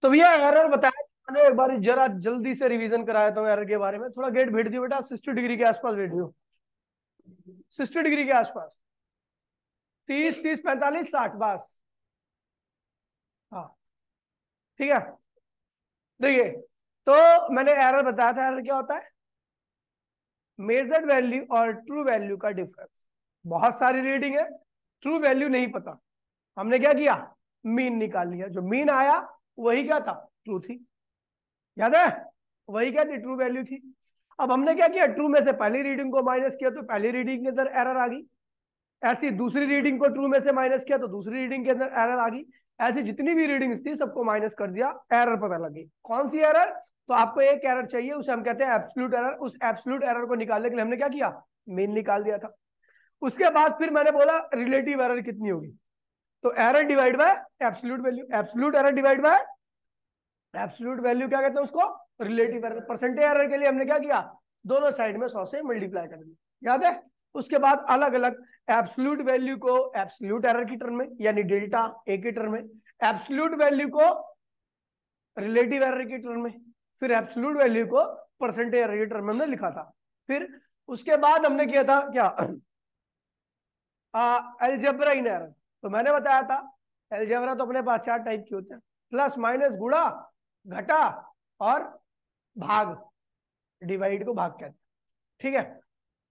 तो भैया एरर बताया मैंने, एक बार जरा जल्दी से रिवीजन कराया था एरर के बारे में। थोड़ा गेट भेज दियो बेटा, 60 डिग्री के आसपास भेज दियो, 60 डिग्री के आसपास, 30, 30, 45, 60 बस। हाँ ठीक है। देखिए, तो मैंने एरर बताया था, एरर क्या होता है? मेजर्ड वैल्यू और ट्रू वैल्यू का डिफरेंस। बहुत सारी रीडिंग है, ट्रू वैल्यू नहीं पता, हमने क्या किया, मीन निकाल लिया, जो मीन आया वही क्या था, ट्रू थी। याद है, वही क्या थी, ट्रू वैल्यू थी। अब हमने क्या किया, ट्रू में से पहली रीडिंग को माइनस किया तो पहली रीडिंग के अंदर एरर आ गई। ऐसी दूसरी रीडिंग को ट्रू में से माइनस किया तो दूसरी रीडिंग के अंदर एरर आ गई। ऐसी जितनी भी रीडिंग्स थी सबको माइनस कर दिया, एरर पता लगी। कौन सी एरर? तो आपको एक एरर चाहिए, उसे हम कहते हैं एब्सोल्यूट एरर। उस एब्सोल्यूट एरर को निकालने के लिए हमने क्या किया, मीन निकाल दिया था। उसके बाद फिर मैंने बोला रिलेटिव एरर कितनी होगी, तो error divide by absolute value, absolute error divide by absolute value क्या कहते हैं उसको, रिलेटिव एरर। परसेंटेज एरर के लिए हमने क्या किया, दोनों साइड में 100 से मल्टीप्लाई कर दिया, याद है। उसके बाद अलग अलग एब्सोल्यूट वैल्यू को एब्सोल्यूट एरर की टर्म में, यानी डेल्टा ए की टर्म में, एब्सोल्यूट वैल्यू को रिलेटिव एरर की टर्म में, फिर एब्सोल्यूट वैल्यू को परसेंटेज एरर की टर्म में लिखा था। फिर उसके बाद हमने किया था क्या, अलजेब्रा इन एरर। तो मैंने बताया था अलजेब्रा तो अपने पास 4 टाइप के होते हैं, प्लस माइनस गुणा घटा और भाग, डिवाइड को भाग कहते हैं, ठीक है।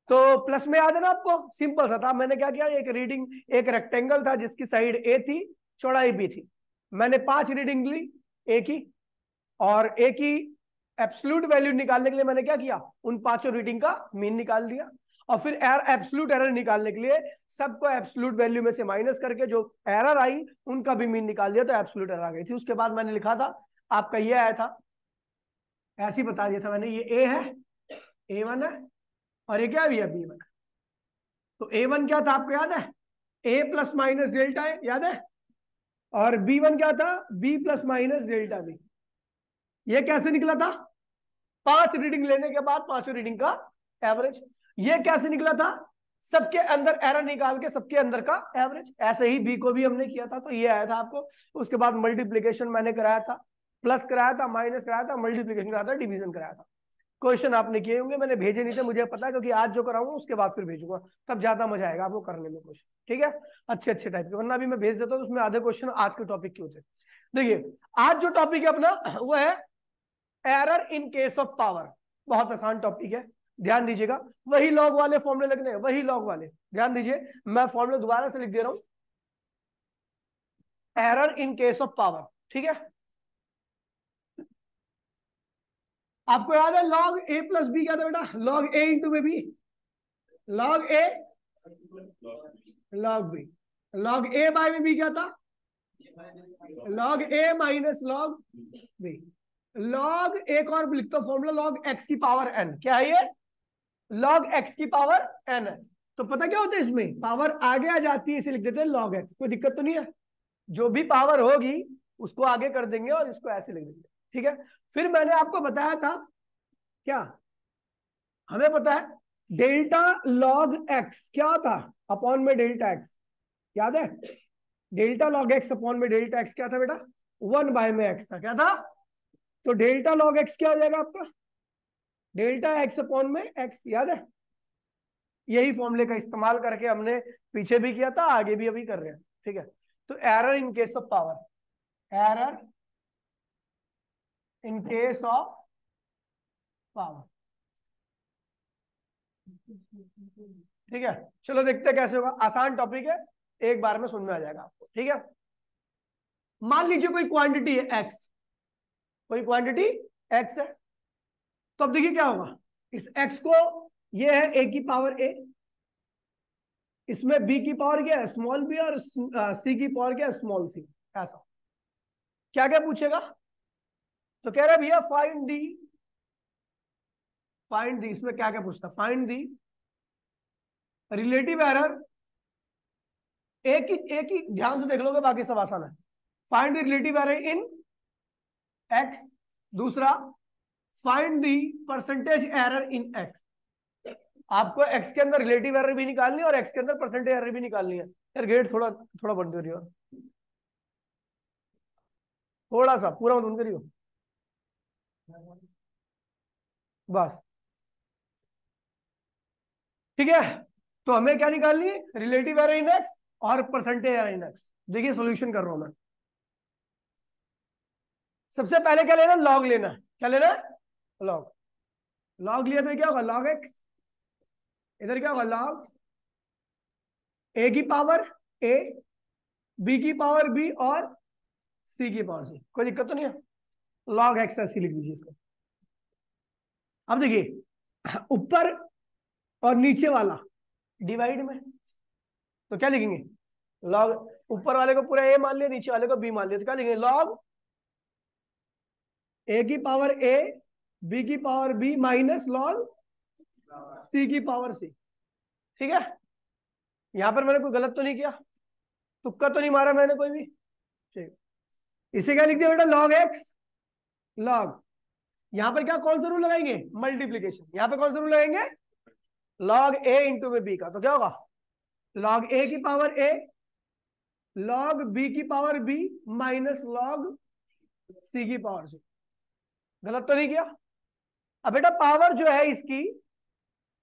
तो प्लस में याद है ना आपको, सिंपल सा था। मैंने क्या किया, एक रीडिंग, एक रेक्टेंगल था जिसकी साइड ए थी, चौड़ाई बी थी। मैंने 5 रीडिंग ली ए की, और ए की एब्सोल्यूट वैल्यू निकालने के लिए मैंने क्या किया, उन 5 रीडिंग का मीन निकाल दिया। और फिर एब्सोल्यूट एरर निकालने के लिए सबको एब्सोल्यूट वैल्यू में से माइनस करके जो एरर आई उनका भी मीन निकाल दिया, तो एब्सोल्यूट एरर आ गई थी। उसके बाद मैंने लिखा था, आपका ये आया था, ऐसे ही बता दिया था मैंने, ये ए है, A1 है, और ये क्या है, B1 है। तो A1 क्या था आपको याद है, A प्लस माइनस डेल्टा है, याद है। और B1 क्या था, B plus minus delta B। ये कैसे निकला था, 5 रीडिंग लेने के बाद 5 रीडिंग का एवरेज। ये कैसे निकला था, सबके अंदर एरर निकाल के सबके अंदर का एवरेज। ऐसे ही बी को भी हमने किया था, तो ये आया था आपको। उसके बाद मल्टीप्लीकेशन मैंने कराया था, प्लस कराया था, माइनस कराया था, मल्टीप्लीकेशन कराया था, डिवीजन कराया था। क्वेश्चन आपने किए होंगे, मैंने भेजे नहीं थे, मुझे पता है, क्योंकि आज जो कराऊंगा उसके बाद फिर भेजूंगा, तब ज्यादा मजा आएगा आपको करने में क्वेश्चन, ठीक है। अच्छे अच्छे टाइप के, वरना अभी मैं भेज देता हूँ उसमें आधे क्वेश्चन आज के टॉपिक के होते। देखिए, आज जो टॉपिक है अपना वो है error in case of power. बहुत आसान टॉपिक है, ध्यान दीजिएगा। वही लॉग वाले फॉर्मूले लगने हैं, वही लॉग वाले, ध्यान दीजिए। मैं फॉर्मूले दोबारा से लिख दे रहा हूं, error in case of power, ठीक है। आपको याद है लॉग ए प्लस बी क्या था बेटा, लॉग ए इंटू में बी, लॉग ए लॉग बी, लॉग ए बाय में बी क्या था, लॉग ए माइनस लॉग बी। लॉग एक और लिखता हूं फॉर्मूला, लॉग एक्स की पावर एन, क्या है ये, लॉग एक्स की पावर एन है। तो पता क्या होता है, इसमें पावर आगे आ जाती है, इसे लिख देते हैं लॉग एक्स, कोई दिक्कत तो नहीं है। जो भी पावर होगी उसको आगे कर देंगे और इसको ऐसे लिख देंगे, ठीक है। फिर मैंने आपको बताया था क्या, हमें पता है डेल्टा लॉग एक्स क्या था, अपॉन में डेल्टा एक्स, याद है। डेल्टा लॉग एक्स अपॉन में डेल्टा एक्स क्या था बेटा, 1 में एक्स था, क्या था। तो डेल्टा लॉग एक्स क्या हो जाएगा आपका, डेल्टा एक्स अपॉन में एक्स, याद है। यही फॉर्मूले का इस्तेमाल करके हमने पीछे भी किया था, आगे भी अभी कर रहे हैं, ठीक है। तो error in case of power, error in case of power, ठीक है। चलो देखते हैं कैसे होगा, आसान टॉपिक है, एक बार में सुन में आ जाएगा आपको, ठीक है। मान लीजिए कोई क्वांटिटी है एक्स, कोई क्वांटिटी एक्स है। तो अब देखिए क्या होगा, इस एक्स को, ये है ए की पावर ए, इसमें बी की पावर क्या है, स्मॉल बी, और सी की पावर क्या है, स्मॉल सी। ऐसा क्या क्या पूछेगा, तो कह रहा है भैया फाइंड दी, इसमें क्या क्या पूछता, फाइंड दी रिलेटिव एरर। एक ही ध्यान से देख लोगे, बाकी सब आसान है। Find the relative error in X, दूसरा find the percentage error in X. आपको एक्स के अंदर रिलेटिव एरर भी निकालनी है और एक्स के अंदर परसेंटेज एरर भी निकालनी है। यार गेट थोड़ा थोड़ा बढ़ दो रही हो, थोड़ा सा, पूरा मत बंद करियो बस। ठीक है, तो हमें क्या निकालनी है, रिलेटिव एरर इंडेक्स और परसेंटेज एरर इंडेक्स। देखिए सॉल्यूशन कर रहा हूं मैं। सबसे पहले क्या लेना, लॉग लेना है। क्या लेना है, लॉग। लॉग लिया तो क्या होगा, लॉग एक्स। इधर क्या होगा, लॉग ए की पावर ए, बी की पावर बी और सी की पावर सी। कोई दिक्कत तो नहीं है, लॉग एक्स ऐसे लिख दीजिए इसको। अब देखिए ऊपर और नीचे वाला डिवाइड में, तो क्या लिखेंगे, लॉग, ऊपर वाले को पूरा ए मान लिया, नीचे वाले को बी मान लिया, तो क्या लिखेंगे, लॉग ए की पावर ए, बी की power B minus log c की पावर सी। ठीक है, यहां पर मैंने कोई गलत तो नहीं किया, तुक्का तो नहीं मारा मैंने कोई भी। ठीक, इसे क्या लिख दिया बेटा, लॉग एक्स लॉग, यहां पर क्या कौन सा रूल लगाएंगे, मल्टीप्लीकेशन। यहां पर कौन सा रूल लगाएंगे, लॉग ए इंटू में बी का, तो क्या होगा, लॉग ए की पावर ए, लॉग बी की power B minus log c की पावर सी। गलत तो नहीं किया। अब बेटा पावर जो है इसकी,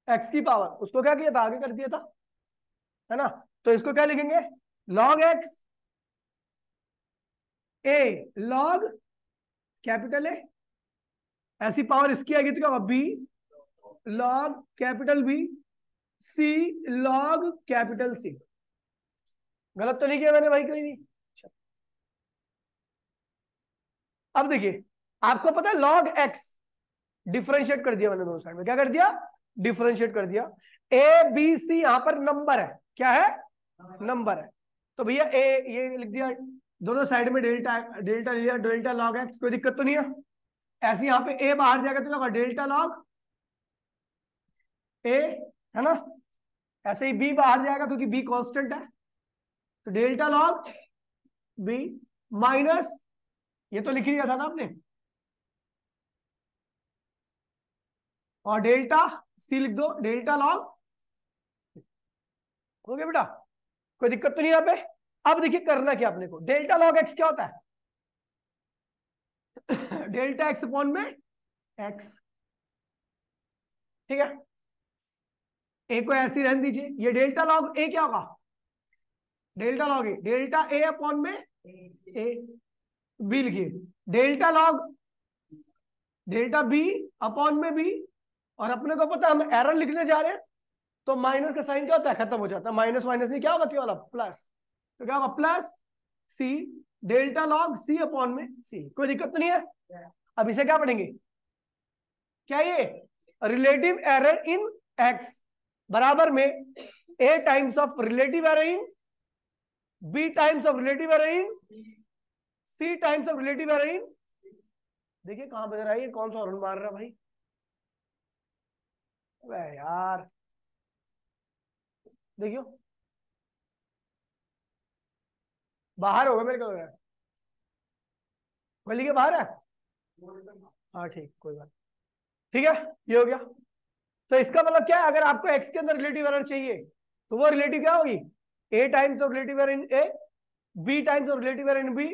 एक्स की पावर, उसको क्या किया था, आगे कर दिया था, है ना। तो इसको क्या लिखेंगे, log x A log capital A, ऐसी पावर इसकी आएगी तो क्या होगा, बी लॉग कैपिटल बी, सी लॉग कैपिटल सी। गलत तो नहीं किया मैंने भाई कोई भी। अब देखिए, आपको पता है लॉग एक्स डिफरेंशिएट कर दिया मैंने दोनों साइड में, क्या कर दिया, डिफरेंशिएट कर दिया। ए बी सी यहां पर नंबर है, क्या है, नंबर है। तो भैया ए ये लिख दिया, दोनों साइड में डेल्टा, डेल्टा लिया, डेल्टा लॉग एक्स, कोई दिक्कत तो नहीं है। ऐसे यहां पे ए बाहर जाएगा तो क्या होगा, डेल्टा लॉग ए, है ना। ऐसे ही बी बाहर जाएगा क्योंकि बी कांस्टेंट है, तो डेल्टा लॉग बी माइनस, ये तो लिख लिया था ना आपने, और डेल्टा सी लिख दो, डेल्टा लॉग। हो गया बेटा, कोई दिक्कत तो नहीं यहाँ पे। अब देखिए करना क्या अपने को, डेल्टा लॉग एक्स क्या होता है, डेल्टा एक्स अपॉन में एक्स। ठीक है, ए को ऐसे ही रहने दीजिए, ये डेल्टा लॉग ए क्या होगा, delta log a, delta a upon में ए, बी लिखिए, delta log delta b upon में बी। और अपने को पता है हम एरर लिखने जा रहे हैं, तो माइनस का साइन क्या होता है, खत्म हो जाता है, माइनस माइनस नहीं क्या होगा, क्या वाला प्लस, तो क्या होगा प्लस सी डेल्टा लॉग सी अपॉन में सी। कोई दिक्कत तो नहीं है। अब इसे क्या पढ़ेंगे, क्या ये रिलेटिव एरर इन एक्स बराबर में A times of relative error in B times of relative error in C times of relative error in. देखिए कहां बज रहा है ये, कौन सा हॉर्न मार रहा है भाई, अबे यार देखियो, बाहर होगा मेरे को लग रहा है, गली के बाहर है। हाँ ठीक, कोई बात। ठीक है, ये हो गया। तो इसका मतलब क्या है, अगर आपको एक्स के अंदर रिलेटिव एरर चाहिए तो वो रिलेटिव क्या होगी, A times of relative error in A, B times of relative error in B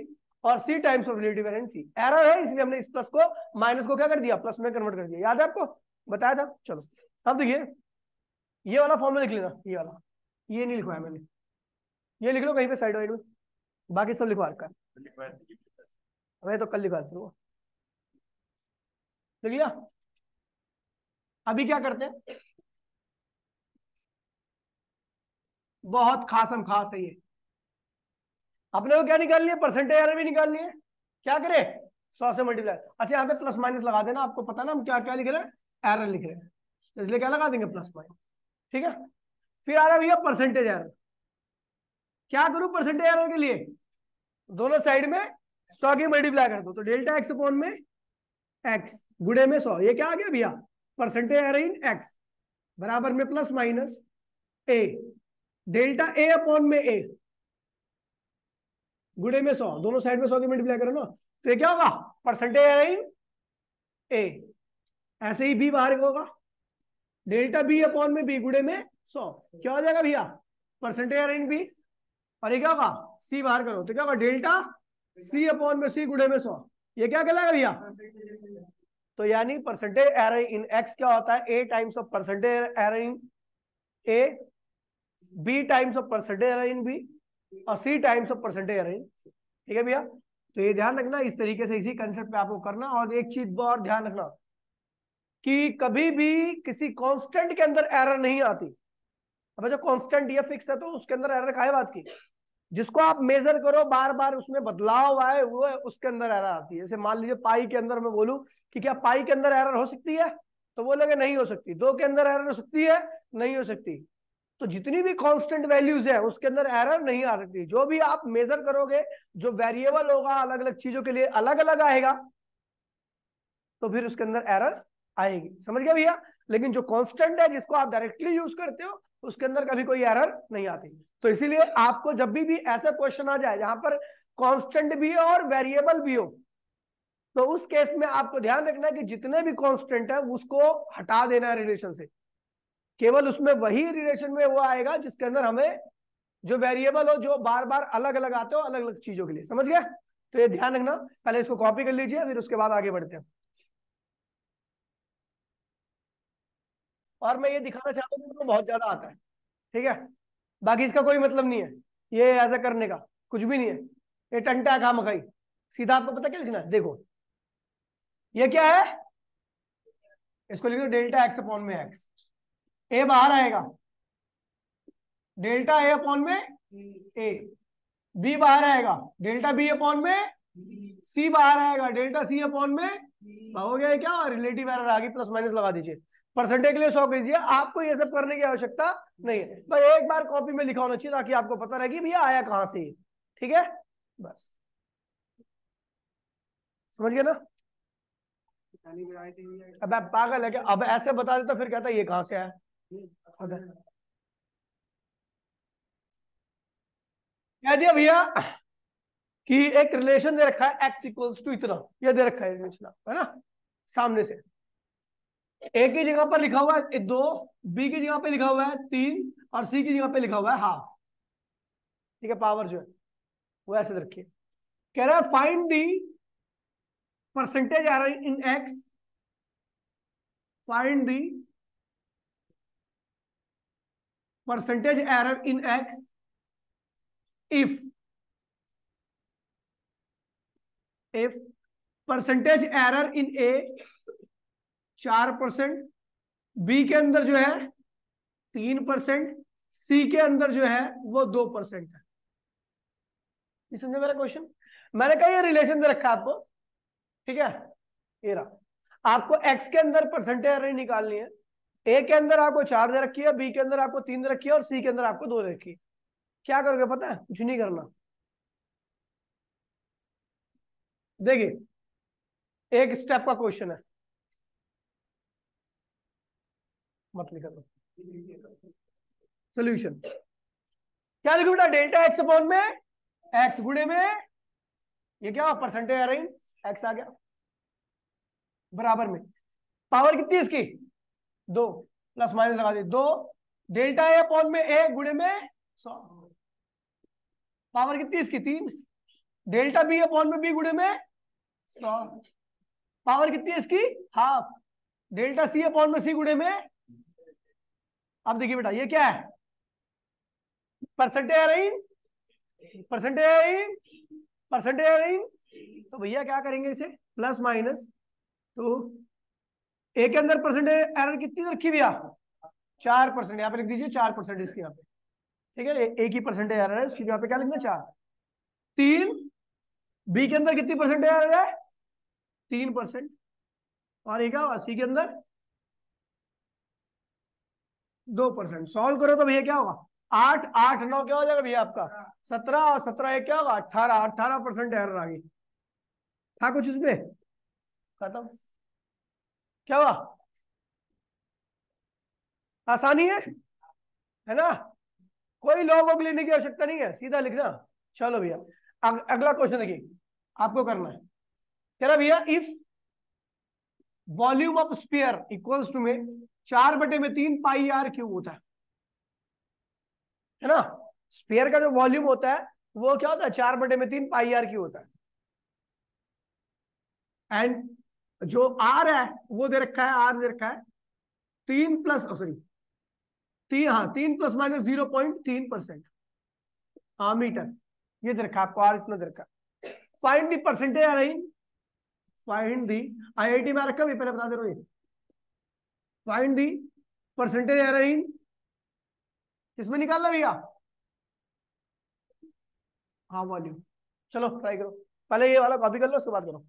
और C times of relative error in C. Error है इसलिए हमने इस प्लस को माइनस को क्या कर दिया, प्लस में कन्वर्ट कर दिया, याद है आपको, बताया था। चलो अब देखिए, ये वाला फॉर्मूला लिख लेना, ये वाला, ये नहीं लिखवाया मैंने, ये लिख लो कहीं पे साइड वाइड में, बाकी सब लिखवा रखा है, मैं तो कल लिखवा दूंगा। लिख लिया। अभी क्या करते हैं, बहुत खासम खास है ये, अपने को क्या निकालनी है, परसेंटेज एरर भी निकालनी है। क्या करें, 100 से मल्टीप्लाई। अच्छा यहाँ पे प्लस माइनस लगा देना, आपको पता ना हम क्या क्या लिख रहे हैं, एरर लिख रहे हैं, तो इसलिए क्या लगा देंगे, प्लस माइनस। ठीक है, फिर आ रहा भैया परसेंटेज एरर। क्या करूं परसेंटेज एरर के लिए, दोनों साइड में 100 की मल्टीप्लाई कर दो, तो डेल्टा एक्स अपॉन में एक्स गुणे में 100, ये क्या आ गया भैया, परसेंटेज एरर इन एक्स बराबर में plus minus A delta a upon में ए गुणे में 100, दोनों साइड में 100 की मल्टीप्लाई करो ना, तो ये क्या होगा, परसेंटेज एरर इन ए। ऐसे ही बी बाहर होगा, डेल्टा बी अपॉन में बी गुणे में 100, क्या हो जाएगा भैया, परसेंटेज एरर इन बी। और ये क्या होगा, सी बाहर करो तो क्या होगा, डेल्टा सी अपॉन में सी गुणे में 100, ये क्या कहलाएगा भैया? तो यानी परसेंटेज एरर इन एक्स क्या होता है? A times of percentage error in A, B times of percentage error in B, और C times of percentage error in. ठीक है भैया, तो ये ध्यान रखना, इस तरीके से इसी कंसेप्ट पे आपको करना। और एक चीज और ध्यान रखना कि कभी भी किसी कांस्टेंट के अंदर एरर नहीं आती। अब जो कांस्टेंट ये फिक्स है तो उसके अंदर एरर काहे बात की? जिसको आप मेजर करो बार बार उसमें बदलाव आए वो है, उसके अंदर एरर आती है। जैसे मान लीजिए पाई के अंदर मैं बोलूं कि क्या पाई के अंदर एरर हो सकती है, तो बोलेंगे नहीं हो सकती। 2 के अंदर एरर हो सकती है, नहीं हो सकती। तो जितनी भी कांस्टेंट वैल्यूज है उसके अंदर एरर नहीं आ सकती। जो भी आप मेजर करोगे, जो वेरिएबल होगा अलग अलग चीजों के लिए अलग अलग आएगा, तो फिर उसके अंदर एरर आएगी। समझ गया भैया? लेकिन जो कांस्टेंट है जिसको आप डायरेक्टली यूज करते हो उसके अंदर कभी कोई एरर नहीं आती। तो इसीलिए आपको जब भी ऐसा क्वेश्चन आ जाए जहां पर कांस्टेंट भी हो और वेरिएबल भी हो, तो उस केस में आपको ध्यान रखना है कि जितने भी कांस्टेंट है उसको हटा देना है रिलेशन से। केवल उसमें वही रिलेशन में वो आएगा जिसके अंदर हमें जो वेरिएबल हो, जो बार बार अलग अलग आते हो अलग अलग चीजों के लिए। समझ गए? तो ये ध्यान रखना। पहले इसको कॉपी कर लीजिए, फिर उसके बाद आगे बढ़ते हैं। और मैं ये दिखाना चाहता हूँ कि बहुत ज्यादा आता है। ठीक है, बाकी इसका कोई मतलब नहीं है ये ऐसा करने का, कुछ भी नहीं है। ये टंटा काम खाई। सीधा आपको पता क्या लिखना है? देखो ये क्या है, इसको लिखो डेल्टा एक्स अपॉन में एक्स। ए बाहर आएगा, डेल्टा ए अपॉन में ए। बी बाहर आएगा, डेल्टा बी अपॉन में सी बाहर आएगा, डेल्टा सी अपॉन में। हो गया क्या? रिलेटिव एरर आ गई, प्लस माइनस लगा दीजिए। परसेंटेज के लिए 100 कीजिए। आपको ये सब करने की आवश्यकता नहीं है, बस एक बार कॉपी में लिखा होना चाहिए ताकि आपको पता रहे कि भैया आया कहां से। ठीक है, बस समझ गए ना? अब आप पागल है क्या? अब ऐसे बता देता फिर कहता ये कहां से आया। कह दिया भैया कि एक रिलेशन दे रखा है एक्स इक्वल्स टू इतना, ये दे रखा है रिलेशन है ना सामने से। ए की जगह पर लिखा हुआ है 2, बी की जगह पे लिखा हुआ है 3, और सी की जगह पे लिखा हुआ है हाफ। ठीक है, पावर जो है वो ऐसे रखिए। कह रहा है find the percentage error in x, find the percentage error in x if percentage error in a 4%, b के अंदर जो है 3%, सी के अंदर जो है वो 2% है। ये समझे मेरा क्वेश्चन? मैंने कहा ये रिलेशन दे रखा है आपको। ठीक है, ये रहा। आपको एक्स के अंदर परसेंटेज एरर निकालनी है। ए के अंदर आपको 4 दे रखी है, बी के अंदर आपको 3 दे रखी है, और सी के अंदर आपको 2 दे रखी है। क्या करोगे पता है? कुछ नहीं करना। देखिए एक स्टेप का क्वेश्चन है, मत लिखा तो सोल्यूशन क्या लिखो बेटा? डेल्टा एक्स अपॉन में एक्स गुणे में ये क्या परसेंटेज एरर एक्स आ गया, बराबर में पावर कितनी है इसकी? 2, प्लस माइनस लगा दी 2, डेल्टा ए अपॉन में ए गुणे में 100। पावर कितनी है इसकी? 3, डेल्टा बी अपॉन में बी गुणे में 100। पावर कितनी है इसकी? हाफ, डेल्टा सी अपॉन में सी गुणे में। अब देखिए बेटा ये क्या है? Percentage error, percentage error, percentage error. तो भैया क्या करेंगे इसे? Plus minus. तो ए के अंदर परसेंटेज एरर कितनी रखी भैया? 4%। यहाँ पे लिख दीजिए 4% इसके यहाँ पे। ठीक है, ए की परसेंटेज एरर है, उसकी यहाँ पे क्या लिखना? 4। 3, बी के अंदर कितनी परसेंटेज एरर है? 3%। और एक सी के अंदर 2%। सॉल्व करो तो भैया क्या होगा? 8 8 9 क्या हो जाएगा भैया आपका? 17, और 17 एक क्या होगा? 18। 18% एरर आ गई। था कुछ इसमें? खत्म। क्या हुआ? आसानी है ना? कोई लॉग वॉग लेने की आवश्यकता नहीं है, सीधा लिखना। चलो भैया अगला क्वेश्चन देखिए, आपको करना है। कह रहा भैया if volume of sphere equals to में 4/3 पाई आर क्यूब होता है ना? स्फीयर का जो वॉल्यूम होता है वो क्या होता है? 4/3 पाई आर क्यूब होता है। एंड जो आर है वो दे रखा है, आर दे रखा है 3 प्लस सॉरी 3 ± 0.3%। हाँ मीटर ये दे रखा है आपको, आर इतना दे रखा है। फाइंड दी परसेंटेज आ रही, फाइंड दी, आईआईटी में रखा भी पहले बता दे रहा हूँ, फाइंड दी परसेंटेज आ रही किसमें निकालना भैया? हाँ वॉल्यूम। चलो ट्राई करो, पहले ये वाला कॉपी कर लो उसके बाद करो।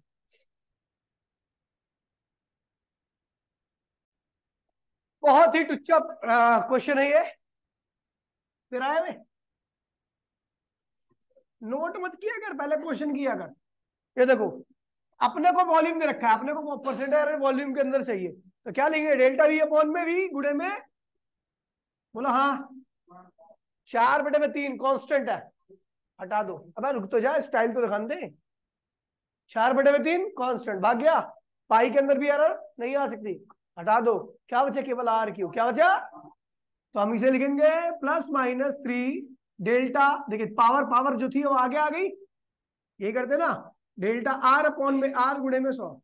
बहुत ही टुच्चा क्वेश्चन है ये, तेरा है में नोट मत किया कर, पहले क्वेश्चन किया कर। ये देखो अपने को वॉल्यूम दे रखा है, अपने को परसेंटेज वॉल्यूम के अंदर चाहिए, तो क्या लिखेंगे? डेल्टा वी अपॉन में वी गुणे में, बोलो हाँ 4/3 कांस्टेंट है, हटा दो। अब रुक तो जा, स्टाइल तो दिखाने दे। 4/3 कांस्टेंट भाग गया, पाई के अंदर भी एरर नहीं आ सकती, हटा दो। क्या बचा? केवल आर क्यू। क्या बचा? तो हम इसे लिखेंगे ±3 डेल्टा, देखिए पावर पावर जो थी वो आगे आ गई, ये करते ना, डेल्टा आर अपॉन में आर गुणे में 100,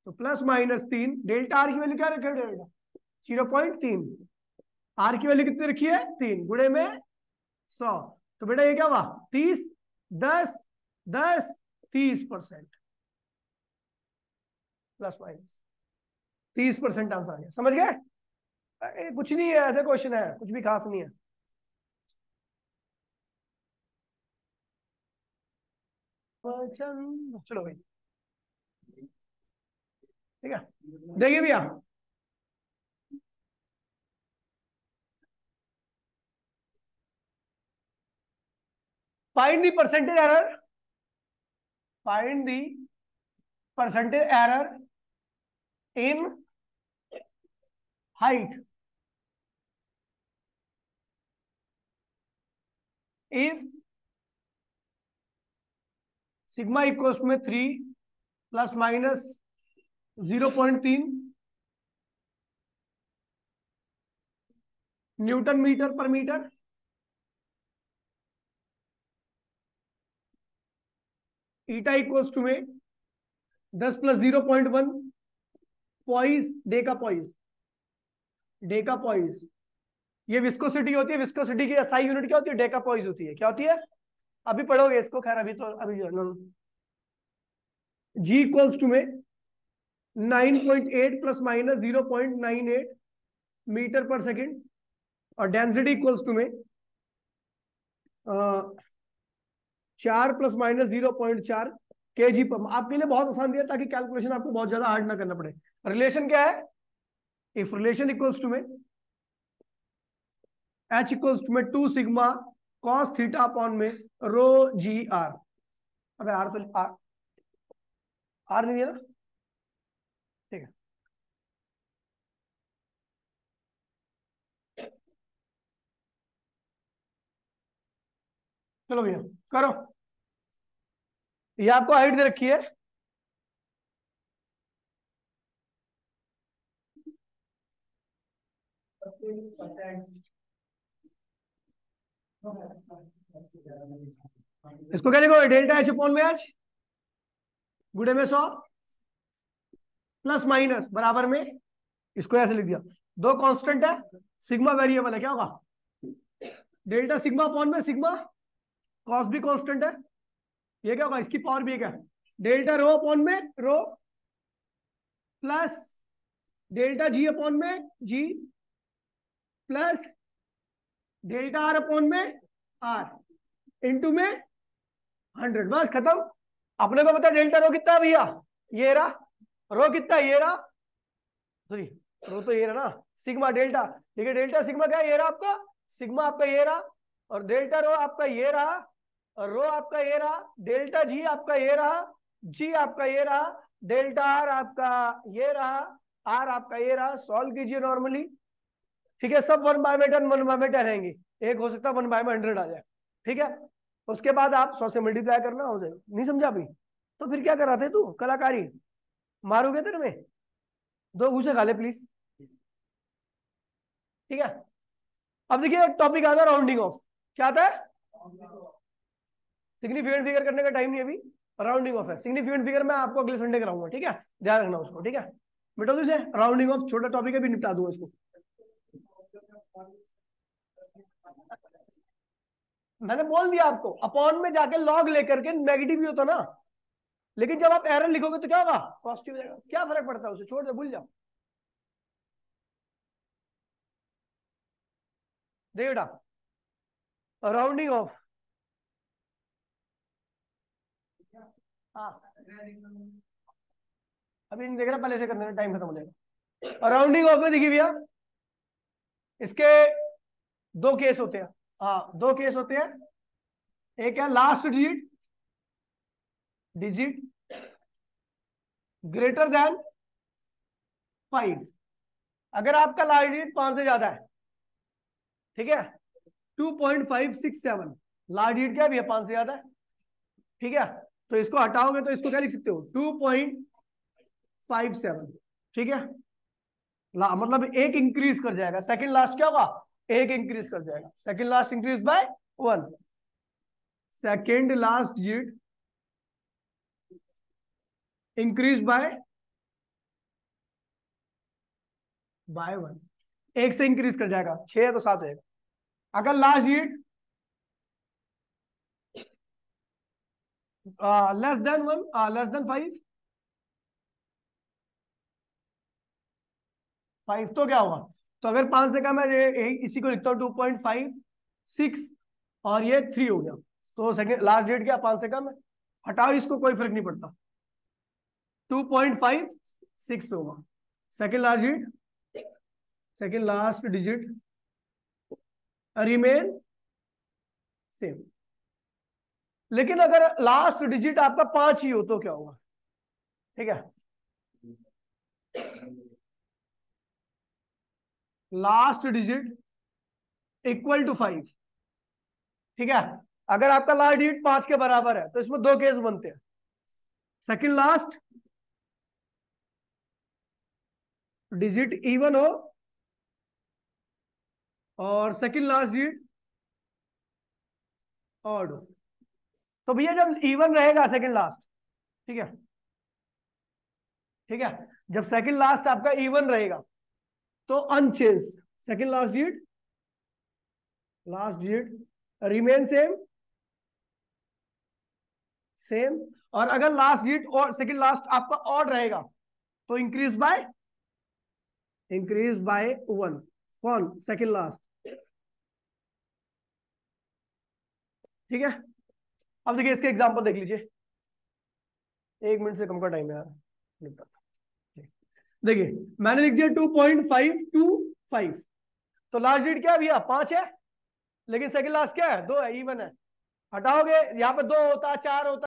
तो ±3 डेल्टा आर की वैल्यू क्या रखे? डेल्टा 0.3, आर की वैल्यू कितनी रखी है? 3 गुणे में 100, तो बेटा ये क्या हुआ? 30 10 10 30%, ±30% आंसर आ गया। समझ गए? कुछ नहीं है, ऐसे क्वेश्चन है, कुछ भी खास नहीं है। चलो भाई ठीक है, देखिए भैया find the percentage error, find the percentage error in height if sigma equals में 3 ±0.3 न्यूटन मीटर पर मीटर, ईटा इक्वल्स टू में 10 + 0.1 poised Deka poised, Deka poised. ये विस्कोसिटी होती है, विस्कोसिटी की एसआई यूनिट क्या होती है? डेका पॉइस होती है। क्या होती है? अभी पढ़ोगे इसको, खैर अभी तो अभी जी इक्वल्स टू में 9.8 ± 0.98 मीटर पर सेकेंड, और डेंसिटी इक्वल्स टू में 4 ± 0.4 kg पर। आपके लिए बहुत आसान दिया ताकि कैलकुलेशन आपको बहुत ज्यादा हार्ड ना करना पड़े। रिलेशन क्या है? इफ रिलेशन इक्वल्स टू में H इक्वल्स टू में 2 सिग्मा कॉस थीटा अपॉन में रो जी आर। अबे आर तो आर नहीं है ना, ठीक है। चलो भैया करो, ये आपको हाइट दे रखी है, इसको क्या लिखोगे? डेल्टा एच अपॉन में एच गुणे में 100 प्लस माइनस बराबर में, इसको ऐसे लिख दिया। दो कांस्टेंट है, सिग्मा वेरिएबल है, क्या होगा? डेल्टा सिग्मा अपॉन में सिग्मा, कॉस भी कांस्टेंट है, ये क्या होगा? इसकी पावर भी क्या है? डेल्टा रो अपॉन में रो प्लस डेल्टा जी अपॉन में जी प्लस डेल्टा आर अपॉन में आर इंटू में 100, बस खत्म। अपने को पता है डेल्टा रो कितना है भैया? ये रहा। रो कितना है? ये रहा। सॉरी रो तो ये रहा ना, सिग्मा डेल्टा, ठीक है। डेल्टा सिग्मा क्या है? ये रहा आपका सिग्मा, आपका ये रहा, और डेल्टा रो आपका ये रहा, और रो आपका ये रहा। डेल्टा जी आपका ये रहा, जी आपका ये रहा, डेल्टा आर आपका ये रहा, आर आपका ये रहा। सॉल्व कीजिए नॉर्मली, ठीक है। सब 1/10 1/10 रहेंगे, एक हो सकता है 1/100 आ जाए, ठीक है। उसके बाद आप 100 से मल्टीप्लाई करना हो जाए। नहीं समझा अभी? तो फिर क्या कर रहा थे तू? कलाकारी मारोगे तेरे में, 2 घूसे खा ले प्लीज, ठीक है। अब देखिए एक टॉपिक आता है राउंडिंग ऑफ। क्या आता है? सिग्निफिकेंट फिगर करने का टाइम नहीं अभी, राउंडिंग ऑफ है। सिग्निफिकेंट फिगर मैं आपको अगले संडे कराऊंगा, ठीक है, ध्यान रखना उसको, ठीक है। मिटा दो इसे, राउंडिंग ऑफ छोटा टॉपिक है, भी निपटा दूंगा इसको। मैंने बोल दिया आपको, अपॉन में जाके लॉग लेकर के नेगेटिव ही होता ना, लेकिन जब आप एरर लिखोगे तो क्या होगा, पॉजिटिव जाएगा। क्या फर्क पड़ता है, उसे छोड़ दो, भूल जाओ। देखिए बेटा, राउंडिंग ऑफ, हाँ अभी नहीं देख रहा, पहले से करने में टाइम खत्म हो जाएगा। राउंडिंग ऑफ में देखिए भैया, इसके दो केस होते हैं। हाँ, दो केस होते हैं। एक है last digit, digit greater than 5। अगर आपका लास्ट डिजिट 5 से ज्यादा है, ठीक है, 2.567, लास्ट डिजिट क्या भी है, 5 से ज्यादा है, ठीक है। तो इसको हटाओगे तो इसको क्या लिख सकते हो, 2.57, ठीक है। मतलब एक इंक्रीज कर जाएगा, सेकंड लास्ट क्या होगा, एक इंक्रीज कर जाएगा, second last increase by 1, second last digit increase by 1, एक से इंक्रीज कर जाएगा, 6 है तो 7 होगा। अगर last digit less than 1, less than 5 तो क्या होगा, तो अगर 5 से कम है, इसी को लिखता हूं 2.56 और ये 3 हो गया, तो सेकंड लास्ट डिजिट क्या 5 से कम है, हटाओ इसको, कोई फर्क नहीं पड़ता, 2.56 होगा second last digit, second last digit remain same. लेकिन अगर लास्ट डिजिट आपका 5 ही हो तो क्या होगा, ठीक है, लास्ट डिजिट इक्वल टू 5, ठीक है। अगर आपका लास्ट डिजिट 5 के बराबर है तो इसमें दो केस बनते हैं, सेकंड लास्ट डिजिट इवन हो और सेकंड लास्ट डिजिट ऑड हो। तो भैया जब इवन रहेगा सेकंड लास्ट, ठीक है, ठीक है, जब सेकंड लास्ट आपका इवन रहेगा तो unchange, second last digit remain same, same. और अगर लास्ट डिजिट और सेकंड लास्ट आपका ऑड रहेगा तो इंक्रीज बाय 1, कौन, सेकंड लास्ट, ठीक है। अब देखिए इसके एग्जांपल देख लीजिए, 1 मिनट से कम का टाइम है यार, देखिए मैंने लिख दिया 2.525, तो लास्ट डिजिट क्या है भैया 5 है, लेकिन सेकंड लास्ट क्या है 2 है, इवन है। हटाओगे यहाँ पे 2 होता, 4 होता,